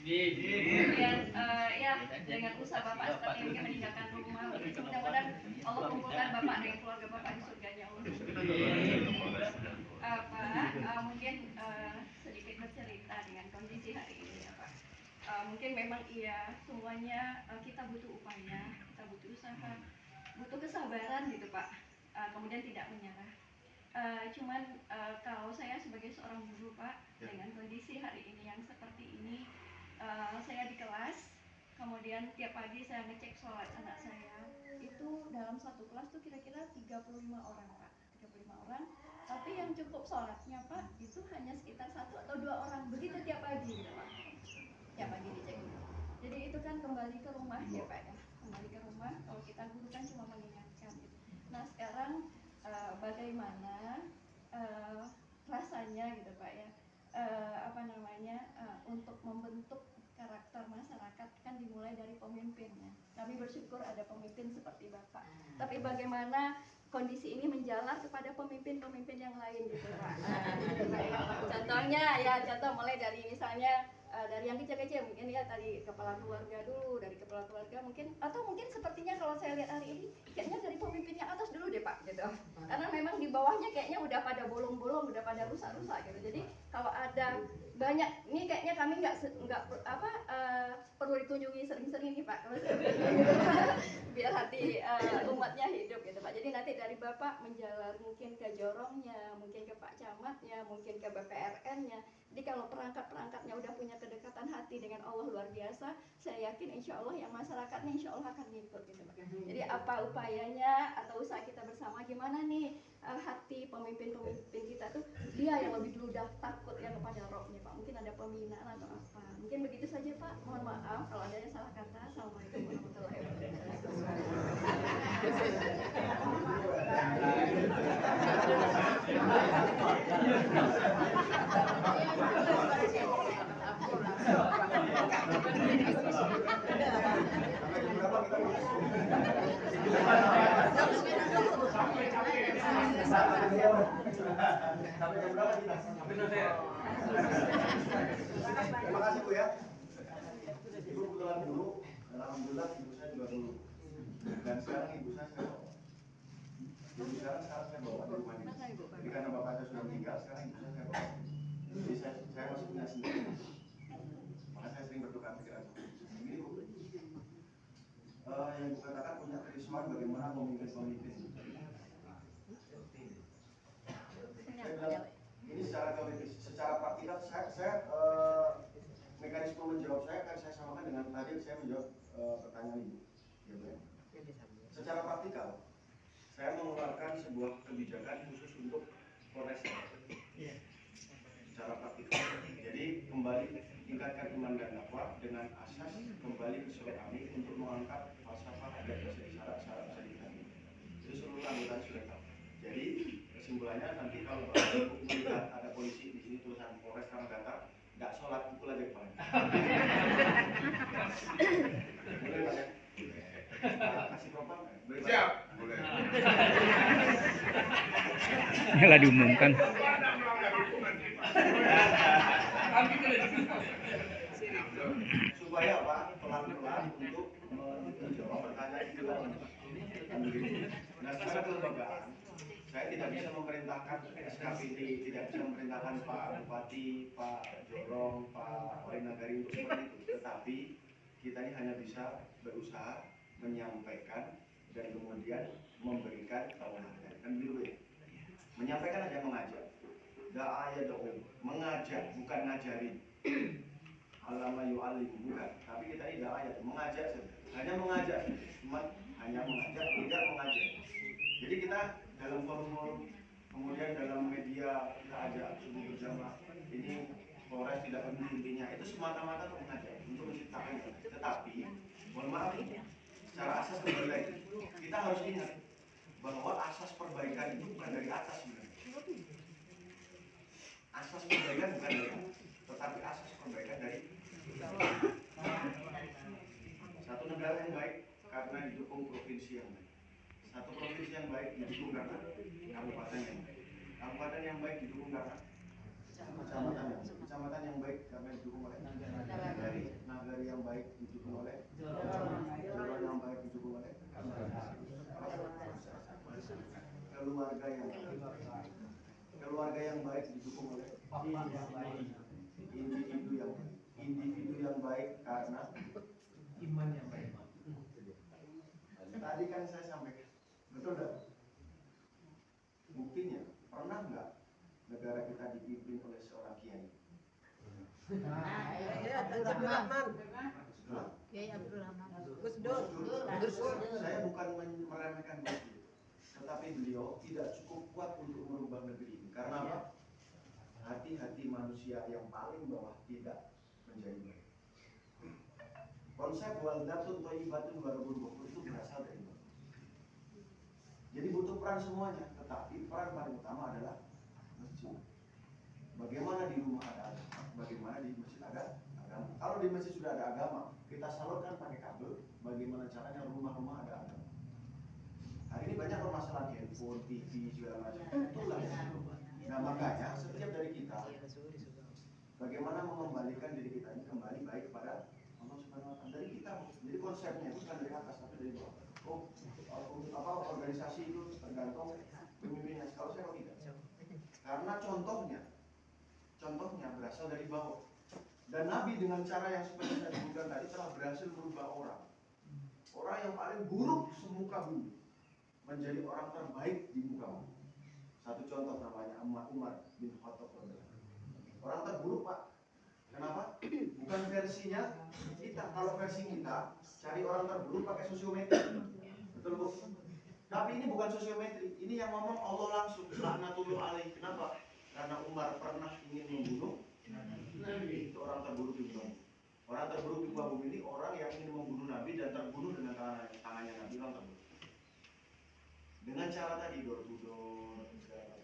Kemudian ya dengan usaha Bapak seperti mungkin meninggalkan rumah, mudah-mudahan Allah kumpulkan Bapak dengan keluarga Bapak di surganya Allah. Mungkin sedikit bercerita dengan kondisi hari ini ya Pak. Mungkin memang iya semuanya kita butuh upaya, kita butuh usaha, butuh kesabaran gitu Pak. Kemudian tidak menyerah. Cuman kalau saya sebagai seorang guru Pak, dengan kondisi hari ini yang seperti ini, saya di kelas, kemudian tiap pagi saya ngecek sholat anak saya, itu dalam satu kelas tuh kira-kira 35 orang Pak, 35 orang, tapi yang cukup sholatnya Pak, itu hanya sekitar 1 atau 2 orang, begitu tiap pagi gitu Pak, tiap pagi dicek gitu. Jadi itu kan kembali ke rumah ya Pak ya, kembali ke rumah, kalau kita guru kan cuma mengingatkan gitu. Nah sekarang bagaimana rasanya gitu Pak ya, untuk membentuk karakter masyarakat kan dimulai dari pemimpinnya. Kami bersyukur ada pemimpin seperti Bapak. Tapi bagaimana kondisi ini menjalar kepada pemimpin-pemimpin yang lain gitu Pak. Contohnya ya, contoh mulai dari misalnya dari yang kecil-kecil mungkin ya tadi kepala keluarga dulu, dari kepala keluarga mungkin, atau mungkin sepertinya kalau saya lihat hari ini kayaknya dari pemimpin yang atas dulu deh Pak gitu. Karena memang di bawahnya kayaknya udah pada bolong-bolong, udah pada rusak-rusak gitu. Jadi kalau ada banyak, ini kayaknya kami nggak perlu dikunjungi sering-sering nih Pak, biar hati umatnya hidup gitu Pak. Jadi nanti dari Bapak menjalar mungkin ke Jorongnya, mungkin ke Pak Camatnya, mungkin ke BPRN-nya. Jadi kalau perangkat-perangkatnya udah punya kedekatan hati dengan Allah luar biasa, saya yakin insya Allah yang masyarakatnya insya Allah akan ngikut gitu Pak. Jadi apa upayanya atau usaha kita bersama gimana nih hati pemimpin-pemimpin kita tuh dia yang lebih dulu dah takut ya kepada rohnya Pak. Mungkin ada pembinaan atau apa. Mungkin begitu saja Pak. Mohon maaf kalau ada yang salah kata. Assalamualaikum warahmatullahi Terima kasih Bu ya. Ibu kebetulan dulu, alhamdulillah ibu saya juga dulu. Dan sekarang ibu saya bawa. Ibu sekarang saya bawa di rumah ini. Jadi karena bapak saya sudah meninggal, sekarang ibu saya bawa. Jadi saya masih punya sendiri. Maka saya sering bertukar pikiran. Ini Bu, yang ibu katakan punya kerismaan bagaimana memimpin-pemimpin. Saya bilang, ini secara teoritis, secara praktikal saya mekanisme menjawab saya akan saya samakan dengan tadi saya menjawab pertanyaan ibu. Ya, secara praktikal, saya mengeluarkan sebuah kebijakan khusus untuk Polres. Secara praktikal, jadi kembali tingkatkan iman dan takwa dengan asas kembali ke surah kami untuk mengangkat falsafah agar bisa disyarat-syarat bisa dipahami. Itu seluruh anggota sudah tahu. Jadi kesimpulannya nanti kalau melihat ada polisi di sini tulisan Polres Ramadhan, nggak sholat pukul aja kepala. Boleh Pak ya? Kasih propam? Siap. Boleh. Lah diumumkan. Supaya Pak pelan-pelan untuk menjawab pertanyaan itu. Nah secara kelembagaan, saya tidak bisa memerintahkan SKPD, tidak bisa memerintahkan Pak Bupati, Pak Jorong, Pak Wali Nagari untuk seperti itu. Tetapi kita ini hanya bisa berusaha menyampaikan dan kemudian memberikan tawaran. Kan gitu ya. Menyampaikan aja mengajak. Da'aya da'um, mengajak bukan ngajarin. Alama yu'alim bukan, tapi kita ini da'aya mengajak saja. Hanya mengajak, cuma hanya mengajak, tidak mengajak. Jadi kita dalam forum, kemudian dalam media kita ajak subuh berjamaah. Ini Polres tidak peduli intinya, itu semata-mata untuk mengajak, untuk menciptakan. Tetapi, mohon maaf, secara asas kembali lagi, kita harus ingat bahwa asas perbaikan itu bukan dari atas sebenarnya. Asas perbaikan bukan dari atas, tetapi asas perbaikan dari satu negara yang baik karena didukung provinsi yang baik. Satu provinsi yang baik didukung karena kabupaten yang baik. Kabupaten yang baik didukung karena kecamatan yang baik karena didukung oleh negara. didukung oleh Jorong yang baik didukung oleh keluarga yang baik didukung oleh individu yang baik karena iman yang baik. tadi kan saya sampaikan, betul nggak? Buktinya, pernah nggak negara kita dipimpin oleh seorang kiai? Kiai Abdul Rahman. Gus Dur. Saya bukan meremehkan Gus Dur, tetapi beliau tidak cukup kuat untuk merubah negeri ini. Karena apa? Hati-hati manusia yang paling bawah tidak menjadi baik. Konsep Waldatun Thayyibatun 2020 itu berasal dari mana? Jadi butuh peran semuanya, tetapi peran paling utama adalah masjid. Bagaimana di rumah ada agama, bagaimana di masjid ada agama. Kalau di masjid sudah ada agama, kita salurkan pakai kabel, bagaimana caranya rumah-rumah ada agama. Hari ini banyak permasalahan handphone, TV, segala macam. Itulah yang nah makanya setiap dari kita, bagaimana mengembalikan diri kita ini kembali baik kepada Allah Subhanahu Wa Taala dari kita. Jadi konsepnya itu bukan dari atas tapi dari bawah. Organisasi itu tergantung pemimpinnya. Kalau saya tidak, karena contohnya berasal dari bawah. Dan Nabi dengan cara yang seperti saya sebutkan tadi telah berhasil merubah orang yang paling buruk semuka bumi menjadi orang terbaik di muka bumi. Satu contoh namanya Umar bin Khattab. Orang terburuk, Pak. Kenapa? Bukan versinya kita. Kalau versi kita cari orang terburuk pakai sosiometri. Betul, Bu? Tapi ini bukan sosiometri. Ini yang ngomong Allah langsung. Laknatullah alaih. Kenapa? Karena Umar pernah ingin membunuh Nabi. Itu orang terburuk di muka bumi. Orang terburuk di muka bumi ini orang yang ingin membunuh Nabi dan terbunuh dengan tangannya Nabi. Orang terburuk. Dengan cara tadi door-to-door.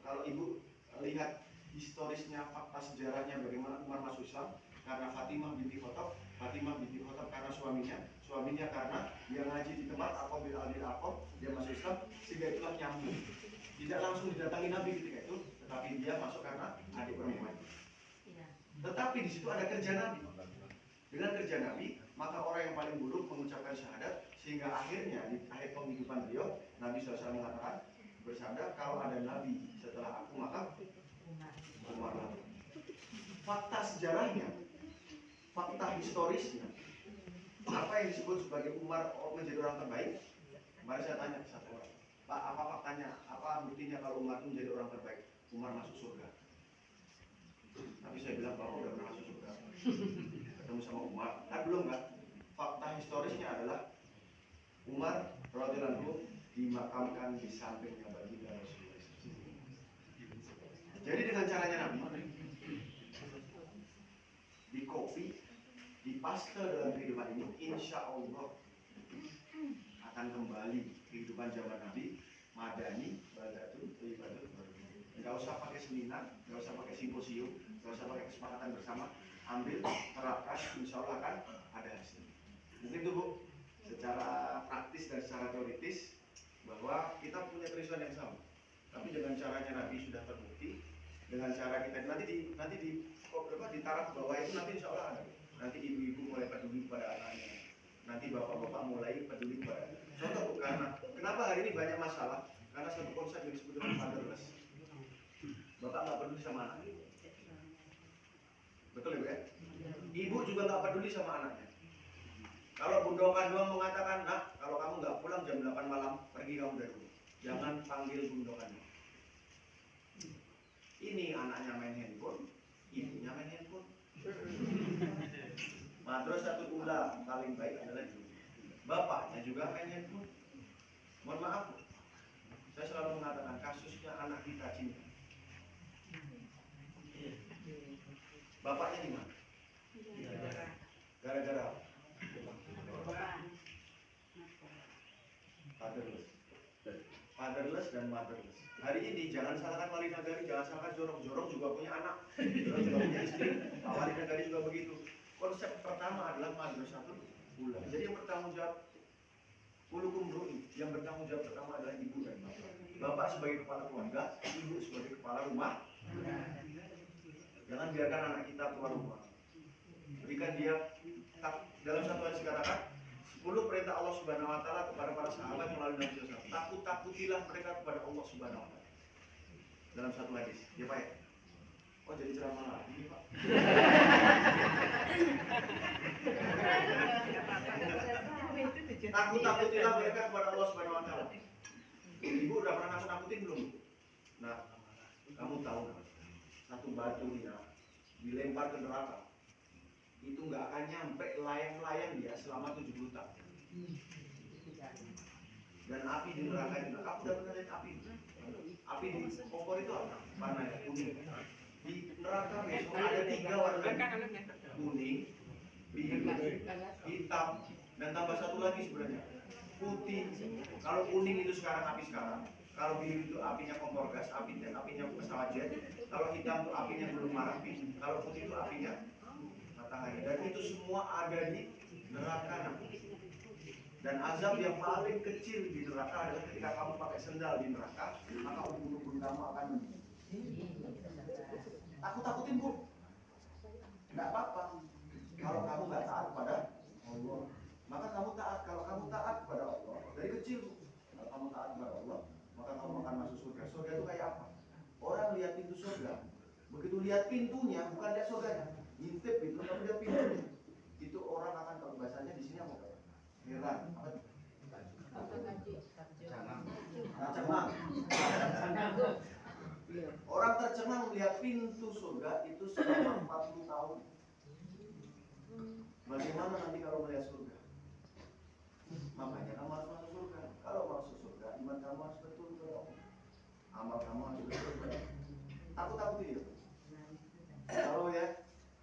Kalau Ibu lihat historisnya, fakta sejarahnya bagaimana Umar masuk Islam karena Fatimah binti Khattab karena suaminya karena dia ngaji di tempat Aqab bin Abi Aqab, dia masuk Islam sehingga itulah nyambung. Tidak langsung didatangi Nabi ketika itu, tetapi dia masuk karena adik perempuan. Tetapi di situ ada kerja Nabi. Dengan kerja Nabi, maka orang yang paling buruk mengucapkan syahadat sehingga akhirnya di akhir penghidupan beliau Nabi SAW mengatakan bersabda, kalau ada Nabi setelah aku maka Umar. Fakta sejarahnya, fakta historisnya, apa yang disebut sebagai Umar menjadi orang terbaik? Mari saya tanya ke satu orang, Pak, apa faktanya? Apa buktinya kalau Umar itu menjadi orang terbaik? Umar masuk surga. Tapi saya bilang Bapak udah pernah masuk surga, ketemu sama Umar, kan belum kan? Fakta historisnya adalah Umar radhiyallahu anhu dimakamkan di sampingnya baginda Rasulullah. Jadi dengan caranya Nabi di copy, di paste dalam kehidupan ini, insya Allah akan kembali kehidupan zaman Nabi, Madani, Baldatun, Thayyibatun. Nggak usah pakai seminar, nggak usah pakai simposium, nggak usah pakai kesepakatan bersama, ambil, terapkan, insya Allah akan ada hasil. Mungkin itu Bu, secara praktis dan secara teoritis bahwa kita punya tujuan yang sama, tapi dengan caranya Nabi sudah terbukti. Dengan cara kita nanti di taraf bawah itu nanti insya Allah ada. Nanti ibu-ibu mulai peduli pada anaknya, nanti bapak-bapak mulai peduli pada. Contoh karena kenapa hari ini banyak masalah? Karena satu konsep yang disebut dengan fatherless. Bapak nggak peduli sama anaknya, betul ya Bu ya? Ibu juga nggak peduli sama anaknya. Kalau bundokan doang mengatakan, nah kalau kamu nggak pulang jam 8 malam, pergi kamu dari rumah. Jangan panggil bundokan. Ini anaknya main handphone, ibunya main handphone. Madrasatul ula paling baik adalah ibu. Bapaknya juga main handphone. Mohon maaf, saya selalu mengatakan kasusnya anak kita cinta. Bapaknya di mana? Gara-gara fatherless dan motherless. Hari ini jangan salahkan Wali Nagari, jangan salahkan Jorong juga punya anak, Jorong juga punya istri, Pak Wali Nagari juga begitu. Konsep pertama adalah madrasatul ula. Jadi yang bertanggung jawab kulukum ru'i, yang bertanggung jawab pertama adalah ibu dan bapak. Bapak sebagai kepala keluarga, ibu sebagai kepala rumah. Jangan biarkan anak kita keluar rumah. Berikan dia dalam satu hadis dikatakan 10 perintah Allah Subhanahu wa taala kepada para sahabat melalui Nabi SAW. Takut-takutilah mereka kepada Allah Subhanahu wa taala. Dalam satu hadis. Ya Pak ya? Oh jadi ceramah lagi nih Pak. Takut-takutilah mereka kepada Allah Subhanahu wa taala. Ibu udah pernah nakut-nakutin belum? Nah, kamu tahu nggak? Satu batu ya dilempar ke neraka. Itu nggak akan nyampe layang-layang dia selama 70 tahun. Dan api di neraka itu, kamu udah pernah lihat api? Api di kompor itu apa? Warna ya, kuning. Di neraka besok ada 3 warna, kuning, biru, hitam, dan tambah satu lagi sebenarnya putih. Kalau kuning itu sekarang api sekarang, kalau biru itu apinya kompor gas, apinya pesawat jet. Kalau hitam itu apinya belum marapi, kalau putih itu apinya matahari. Dan itu semua ada di neraka nanti. Dan azab yang paling kecil di neraka adalah ketika kamu pakai sendal di neraka, maka ubun-ubun kamu akan takut-takutin bu. Nggak apa-apa. Kalau kamu nggak taat pada Allah, maka kamu taat. Kalau kamu taat kepada Allah dari kecil, kalau kamu taat kepada Allah, maka kamu akan masuk surga. Surga itu kayak apa? Orang lihat pintu surga, begitu lihat pintunya, bukan lihat surganya, ngintip gitu, tapi lihat pintunya. Itu orang akan tahu bahasanya di sini apa? Heran. Tercengang. Orang tercengang melihat pintu surga itu selama 40 tahun. Bagaimana nanti kalau melihat surga? Makanya kamu harus masuk surga. Kalau masuk surga, iman kamu harus betul dong. Amal kamu harus betul. Takut tidak? Kalau ya,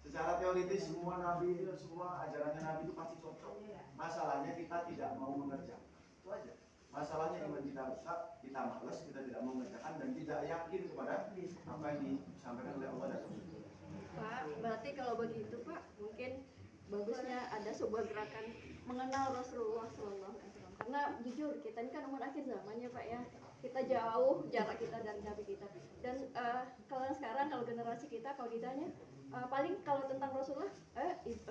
secara teoritis semua nabi itu, semua ajarannya nabi itu pasti cocok. Masalahnya kita tidak mau mengerjakan. Itu aja. Masalahnya iman kita rusak, kita malas, kita tidak mau mengerjakan dan tidak yakin kepada apa yang disampaikan oleh Allah dan Rasul. Pak, berarti kalau begitu Pak, mungkin bagusnya ada sebuah gerakan mengenal Rasulullah SAW. Karena jujur kita ini kan umat akhir zaman ya Pak ya. Kita jauh jarak kita dari Nabi kita. Dan kalau sekarang kalau generasi kita kalau ditanya paling kalau tentang Rasulullah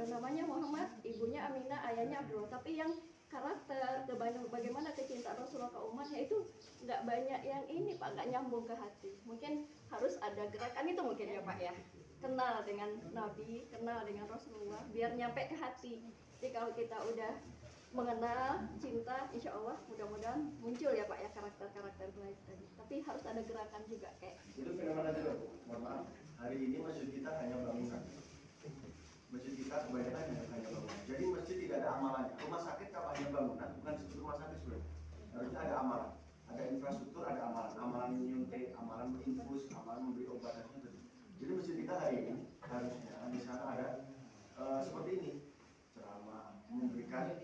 namanya Muhammad, ibunya Aminah, ayahnya Abdullah. Tapi yang karakter bagaimana kecintaan Rasulullah ke umatnya itu nggak banyak yang ini Pak, nggak nyambung ke hati. Mungkin harus ada gerakan itu mungkin ya Pak ya. Kenal dengan Nabi, kenal dengan Rasulullah, biar nyampe ke hati. Jadi kalau kita udah mengenal, cinta, insya Allah mudah-mudahan muncul ya Pak ya karakter-karakter baik tadi. Tapi harus ada gerakan juga kayak. Itu fenomena juga Bu. Mohon maaf, hari ini masjid kita hanya bangunan. Masjid kita kebanyakan hanya bangunan. Jadi masjid tidak ada amalannya. Rumah sakit kalau hanya bangunan, bukan disebut rumah sakit sudah. Harusnya ada amalan, ada infrastruktur, ada amalan. Amalan menyuntik, amalan menginfus, amalan memberi obat dan sebagainya. Jadi masjid kita hari ini harusnya di sana ada seperti ini, ceramah, memberikan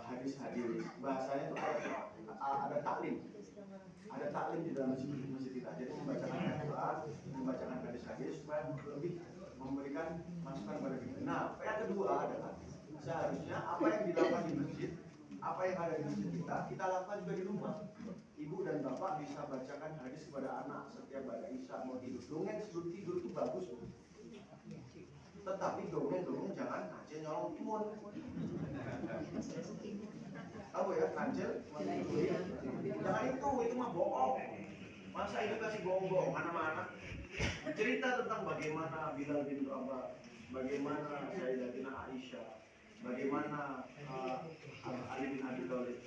hadis-hadis. Bahasanya itu ada taklim, di dalam masjid kita. Jadi membacakan Al-Quran, membacakan hadis-hadis supaya lebih memberikan masukan pada kita. Nah, yang kedua adalah seharusnya apa yang dilakukan di masjid, apa yang ada di masjid kita lakukan juga di rumah. Ibu dan bapak bisa bacakan hadis kepada anak setiap pada isya mau tidur. Dongeng sebelum tidur itu bagus. Tetapi dongeng jangan kancil nyolong timun. Tahu ya kancil? Jangan itu mah bohong. Masa edukasi bohong-bohong mana-mana? Cerita tentang bagaimana Bilal bin Rabah, bagaimana Sayyidatina Aisyah, bagaimana Ali bin Abi Thalib.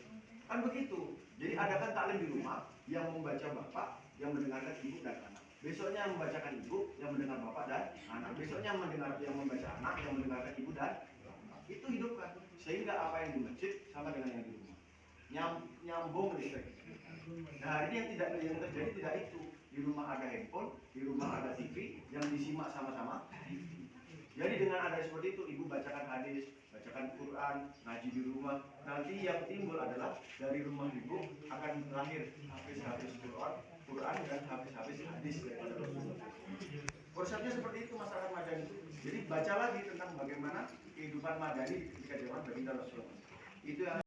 Kan begitu. Jadi adakan taklim di rumah yang membaca bapak, yang mendengarkan ibu dan anak. Besoknya yang membacakan ibu, yang mendengar bapak dan anak. Besoknya yang membaca anak, yang mendengarkan ibu dan bapak. Itu hidupkan. Sehingga apa yang di masjid sama dengan yang di rumah. Nyambung listrik. Nah ini yang terjadi tidak itu. Di rumah ada handphone, di rumah ada TV yang disimak sama-sama. Jadi dengan ada seperti itu, ibu bacakan hadis, bacakan Quran, ngaji di rumah. Nanti yang timbul adalah dari rumah ibu akan lahir hafiz-hafiz Quran dan hafiz-hafiz hadis daripada Rasulullah. Konsepnya seperti itu masyarakat Madani. Jadi baca lagi tentang bagaimana kehidupan Madani ketika zaman baginda Rasulullah. Itu yang